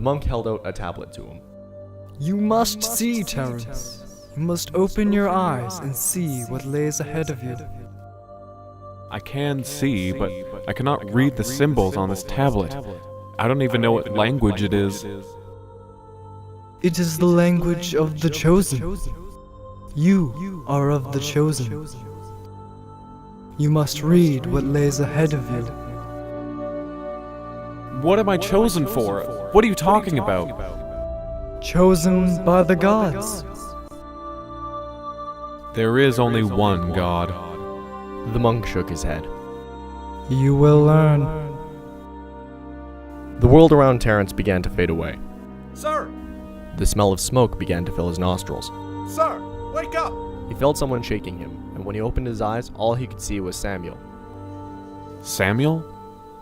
The monk held out a tablet to him. You must see, Terrence. You must open your eyes and see what lays ahead of you. I can see, but I cannot read the symbols on this tablet. I don't even know what language it is. It is the language of the chosen. You are of the chosen. You must read what lays ahead of you. What am I chosen for? What are you talking about? Chosen by the gods. There is only one God. The monk shook his head. You will learn. The world around Terrence began to fade away. Sir! The smell of smoke began to fill his nostrils. Sir! Wake up! He felt someone shaking him, and when he opened his eyes, all he could see was Samuel. Samuel?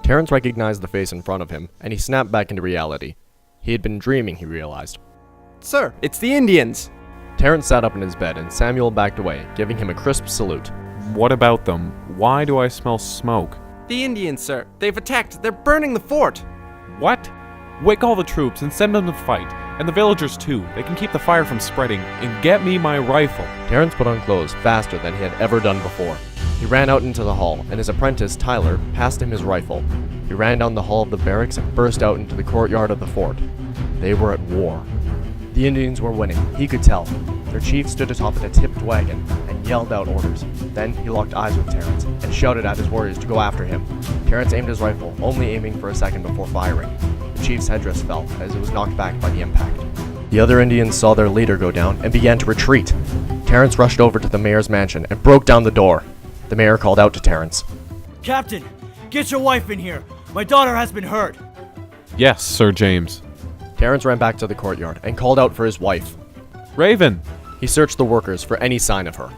Terrence recognized the face in front of him, and he snapped back into reality. He had been dreaming, he realized. Sir, it's the Indians! Terrence sat up in his bed, and Samuel backed away, giving him a crisp salute. What about them? Why do I smell smoke? The Indians, sir. They've attacked. They're burning the fort. What? Wake all the troops and send them to fight. And the villagers too. They can keep the fire from spreading. And get me my rifle. Terrence put on clothes faster than he had ever done before. He ran out into the hall, and his apprentice, Tyler, passed him his rifle. He ran down the hall of the barracks and burst out into the courtyard of the fort. They were at war. The Indians were winning, he could tell. Their chief stood atop of a tipped wagon and yelled out orders. Then he locked eyes with Terrence and shouted at his warriors to go after him. Terrence aimed his rifle, only aiming for a second before firing. The chief's headdress fell as it was knocked back by the impact. The other Indians saw their leader go down and began to retreat. Terrence rushed over to the mayor's mansion and broke down the door. The mayor called out to Terrence. Captain, get your wife in here. My daughter has been hurt. Yes, Sir James. Terrence ran back to the courtyard and called out for his wife. Raven! He searched the workers for any sign of her.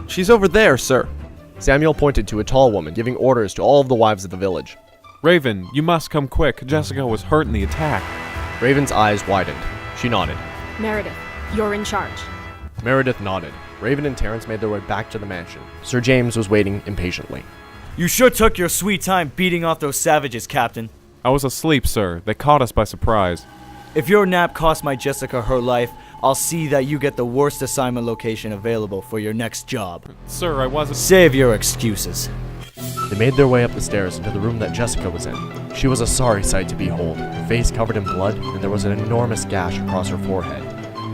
She's over there, sir. Samuel pointed to a tall woman giving orders to all of the wives of the village. Raven, you must come quick. Jessica was hurt in the attack. Raven's eyes widened. She nodded. Meredith, you're in charge. Meredith nodded. Raven and Terrence made their way back to the mansion. Sir James was waiting impatiently. You sure took your sweet time beating off those savages, Captain. I was asleep, sir. They caught us by surprise. If your nap cost my Jessica her life, I'll see that you get the worst assignment location available for your next job. Sir, I wasn't— Save your excuses. They made their way up the stairs into the room that Jessica was in. She was a sorry sight to behold, her face covered in blood, and there was an enormous gash across her forehead.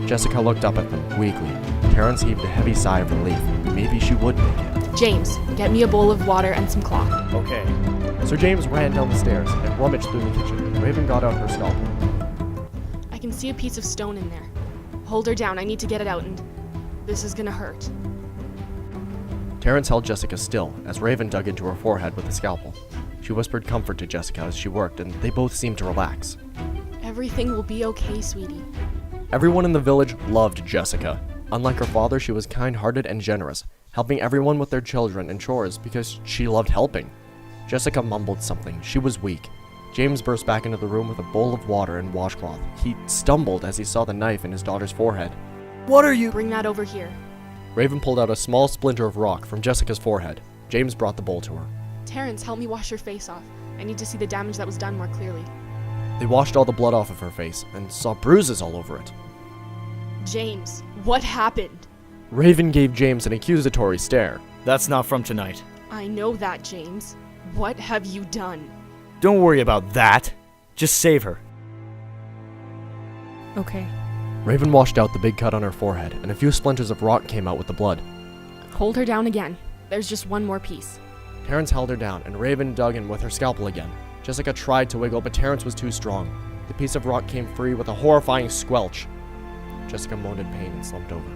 Jessica looked up at them, weakly. Terrence heaved a heavy sigh of relief. Maybe she would make it. James, get me a bowl of water and some cloth. Okay. Sir James ran down the stairs and rummaged through the kitchen. Raven got out her scalpel. I can see a piece of stone in there. Hold her down, I need to get it out, and this is gonna hurt. Terrence held Jessica still as Raven dug into her forehead with a scalpel. She whispered comfort to Jessica as she worked, and they both seemed to relax. Everything will be okay, sweetie. Everyone in the village loved Jessica. Unlike her father, she was kind-hearted and generous, helping everyone with their children and chores because she loved helping. Jessica mumbled something. She was weak. James burst back into the room with a bowl of water and washcloth. He stumbled as he saw the knife in his daughter's forehead. What are you— Bring that over here. Raven pulled out a small splinter of rock from Jessica's forehead. James brought the bowl to her. Terrence, help me wash your face off. I need to see the damage that was done more clearly. They washed all the blood off of her face and saw bruises all over it. James, what happened? Raven gave James an accusatory stare. That's not from tonight. I know that, James. What have you done? Don't worry about that. Just save her. Okay. Raven washed out the big cut on her forehead, and a few splinters of rock came out with the blood. Hold her down again. There's just one more piece. Terrence held her down, and Raven dug in with her scalpel again. Jessica tried to wiggle, but Terrence was too strong. The piece of rock came free with a horrifying squelch. Jessica moaned in pain and slumped over.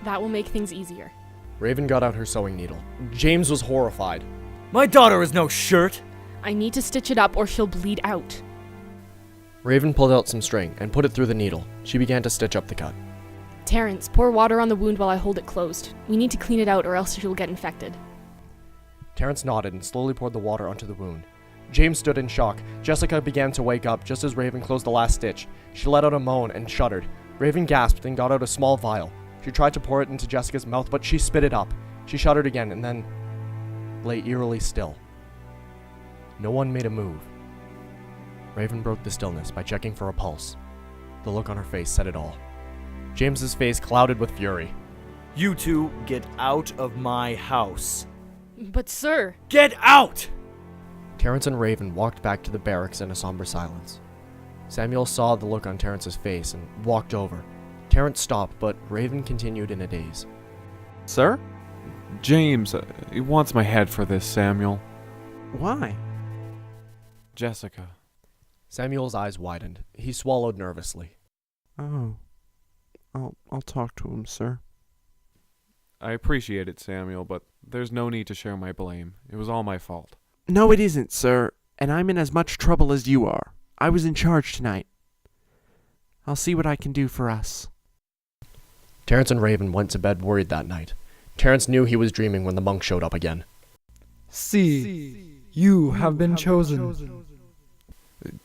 That will make things easier. Raven got out her sewing needle. James was horrified. My daughter is no shirt. I need to stitch it up or she'll bleed out. Raven pulled out some string and put it through the needle. She began to stitch up the cut. Terrence, pour water on the wound while I hold it closed. We need to clean it out or else she'll get infected. Terrence nodded and slowly poured the water onto the wound. James stood in shock. Jessica began to wake up just as Raven closed the last stitch. She let out a moan and shuddered. Raven gasped and got out a small vial. She tried to pour it into Jessica's mouth, but she spit it up. She shuddered again and then lay eerily still. No one made a move. Raven broke the stillness by checking for a pulse. The look on her face said it all. James's face clouded with fury. You two get out of my house. But sir... Get out! Terrence and Raven walked back to the barracks in a somber silence. Samuel saw the look on Terrence's face and walked over. Terrence stopped, but Raven continued in a daze. Sir? James, he wants my head for this, Samuel. Why? Jessica. Samuel's eyes widened. He swallowed nervously. Oh. I'll talk to him, sir. I appreciate it, Samuel, but there's no need to share my blame. It was all my fault. No, it isn't, sir. And I'm in as much trouble as you are. I was in charge tonight. I'll see what I can do for us. Terrence and Raven went to bed worried that night. Terrence knew he was dreaming when the monk showed up again. See, you have been chosen.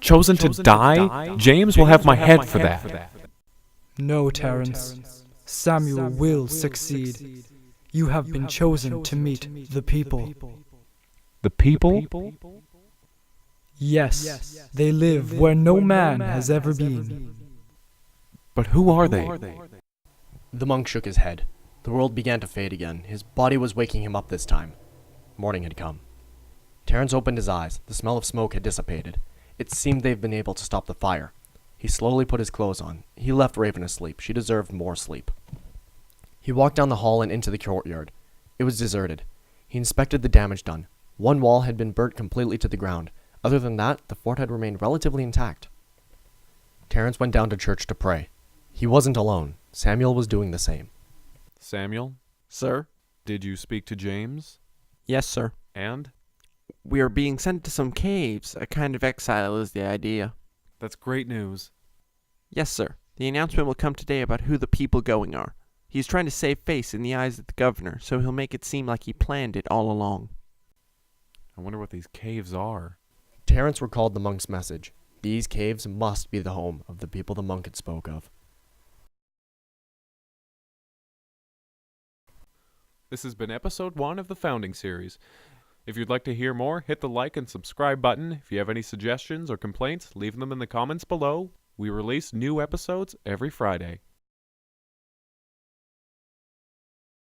Chosen to die? James will have my head for that. No, Terrence. Samuel will succeed. You have been chosen to meet the people. The people? Yes, they live where no man has ever been. But who are they? The monk shook his head. The world began to fade again. His body was waking him up this time. Morning had come. Terrence opened his eyes. The smell of smoke had dissipated. It seemed they'd been able to stop the fire. He slowly put his clothes on. He left Raven asleep. She deserved more sleep. He walked down the hall and into the courtyard. It was deserted. He inspected the damage done. One wall had been burnt completely to the ground. Other than that, the fort had remained relatively intact. Terrence went down to church to pray. He wasn't alone. Samuel was doing the same. Samuel, Sir? did you speak to James? Yes, sir. And? We are being sent to some caves. A kind of exile is the idea. That's great news. Yes, sir. The announcement will come today about who the people going are. He's trying to save face in the eyes of the governor, so he'll make it seem like he planned it all along. I wonder what these caves are. Terrence recalled the monk's message. These caves must be the home of the people the monk had spoke of. This has been episode 1 of the Founding series. If you'd like to hear more, hit the like and subscribe button. If you have any suggestions or complaints, leave them in the comments below. We release new episodes every Friday.